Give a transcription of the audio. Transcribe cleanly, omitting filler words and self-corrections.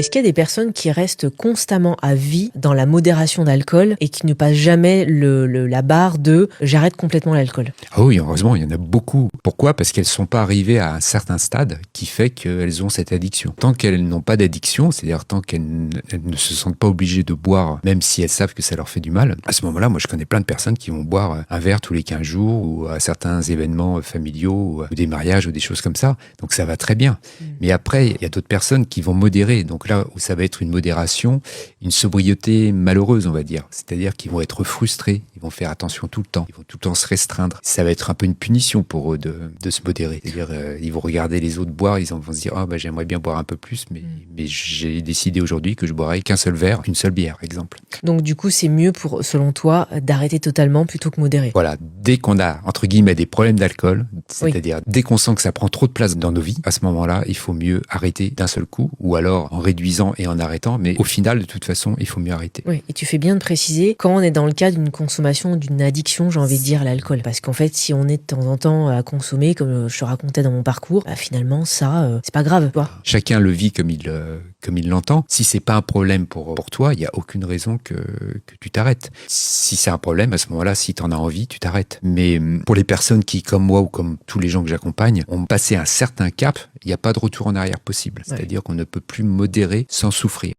Est-ce qu'il y a des personnes qui restent constamment à vie dans la modération d'alcool et qui ne passent jamais la barre de j'arrête complètement l'alcool? Ah oui, heureusement, il y en a beaucoup. Pourquoi? Parce qu'elles ne sont pas arrivées à un certain stade qui fait qu'elles ont cette addiction. Tant qu'elles n'ont pas d'addiction, c'est-à-dire tant qu'elles ne se sentent pas obligées de boire, même si elles savent que ça leur fait du mal, à ce moment-là, moi je connais plein de personnes qui vont boire un verre tous les 15 jours ou à certains événements familiaux ou des mariages ou des choses comme ça. Donc ça va très bien. Mais après, il y a d'autres personnes qui vont modérer. Donc là où ça va être une modération, une sobriété malheureuse, on va dire. C'est-à-dire qu'ils vont être frustrés, ils vont faire attention tout le temps, ils vont tout le temps se restreindre. Ça va être un peu une punition pour eux de se modérer. C'est-à-dire ils vont regarder les autres boire, ils vont se dire j'aimerais bien boire un peu plus, mais j'ai décidé aujourd'hui que je boirai qu'un seul verre, qu'une seule bière, exemple. Donc du coup, c'est mieux selon toi, d'arrêter totalement plutôt que modérer. Voilà, dès qu'on a, entre guillemets, des problèmes d'alcool, c'est-à-dire dès qu'on sent que ça prend trop de place dans nos vies, à ce moment-là, il faut mieux arrêter d'un seul coup, ou alors en réduisant et en arrêtant, mais au final, de toute façon, il faut mieux arrêter. Oui, et tu fais bien de préciser quand on est dans le cas d'une consommation, d'une addiction, j'ai envie de dire, l'alcool. Parce qu'en fait, si on est de temps en temps à consommer, comme je te racontais dans mon parcours, finalement, ça, c'est pas grave, quoi. Chacun le vit comme il l'entend. Si c'est pas un problème pour toi, il n'y a aucune raison que tu t'arrêtes. Si c'est un problème, à ce moment-là, si tu en as envie, tu t'arrêtes. Mais pour les personnes qui, comme moi ou comme tous les gens que j'accompagne, ont passé un certain cap, il n'y a pas de retour en arrière possible. C'est-à-dire qu'on ne peut plus modérer sans souffrir.